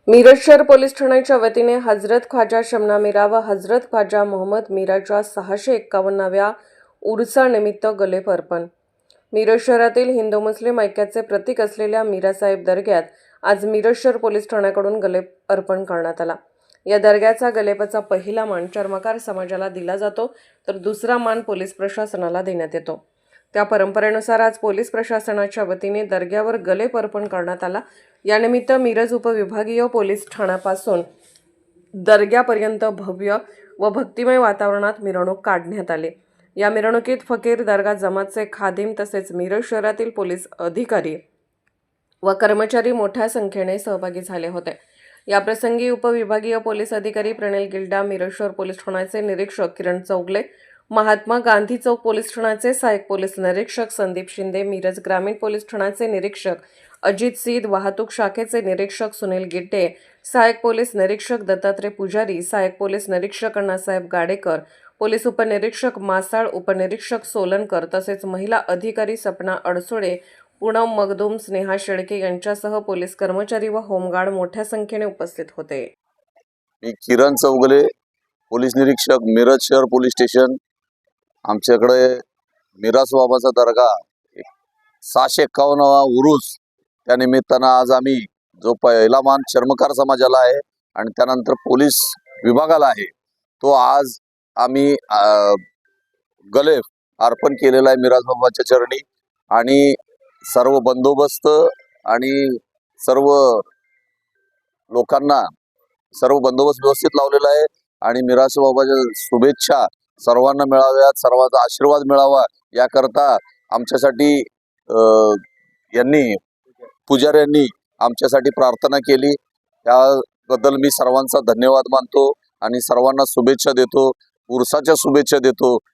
मिरज शहर पोलीस ठाण्याच्या वतीने हजरत ख्वाजा शमना मीरा व हजरत ख्वाजा मोहम्मद मीराच्या 651व्या उर्सानिमित्त गलेफ अर्पण। मिरज शहरातील हिंदू मुस्लिम ऐक्याचे प्रतीक असलेल्या मीरासाहेब दर्ग्यात आज मिरज शहर पोलीस ठाण्याकडून गलेफ अर्पण करण्यात आला। या दर्ग्याचा गलेफाचा पहिला मान चर्मकार समाजाला दिला जातो, तर दुसरा मान पोलीस प्रशासनाला देण्यात येतो। त्या परंपरेनुसार आज पोलीस प्रशासनाच्या वतीने दर्ग्यावर गलेफ अर्पण करण्यात आला। यानिमित्त मिरज उपविभागीय पोलीस ठाण्यापासून दर्ग्यापर्यंत भव्य व भक्तिमय वातावरणात मिरवणूक काढण्यात आली। या मिरवणुकीत फकीर दर्गा जमातचे खादिम तसेच मिरज शहरातील पोलीस अधिकारी व कर्मचारी मोठ्या संख्येने सहभागी झाले होते। याप्रसंगी उपविभागीय पोलीस अधिकारी प्रणिल गिल्डा, मिरज शहर पोलीस ठाण्याचे निरीक्षक किरण चौगले, महात्मा गांधी चौक पोलीस ठाण्याचे सहाय्यक पोलीस निरीक्षक संदीप शिंदे, मिरज ग्रामीण पोलीस ठाण्याचे निरीक्षक अजित सीद, वाहतूक शाखेचे निरीक्षक सुनील गिड्डे, सहाय्यक पोलीस निरीक्षक दत्तात्रय पुजारी, सहाय्यक पोलीस निरीक्षक अण्णासाहेब गाडेकर, पोलीस उपनिरीक्षक मासाळ, उपनिरीक्षक सोलनकर तसेच महिला अधिकारी सपना अडसोडे, पूनम मगदूम, स्नेहा शेळके यांच्यासह पोलीस कर्मचारी व होमगार्ड मोठ्या संख्येने उपस्थित होते। मी किरण चौगले, पोलीस निरीक्षक, मिरज शहर पोलीस स्टेशन। आमच्याकडे मिरास बाबाचा दर्गा 651वा उरूस, त्या निमित्तानं आज आम्ही जो पहिला मान चर्मकार समाजाला आहे आणि त्यानंतर पोलीस विभागाला आहे, तो आज आम्ही गलेफ अर्पण केलेला आहे मिराज बाबाच्या चरणी। आणि सर्व बंदोबस्त आणि सर्व लोकांना सर्व बंदोबस्त व्यवस्थित लावलेला आहे आणि मिराज बाबाच्या शुभेच्छा सर्वांना मिळाव्यात, सर्वांचा आशीर्वाद मिळावा याकरता आमच्यासाठी पुजाऱ्यांनी आमच्यासाठी प्रार्थना केली। त्याबद्दल मी सर्वांचा धन्यवाद मानतो आणि सर्वांना शुभेच्छा देतो, उर्साच्या शुभेच्छा देतो।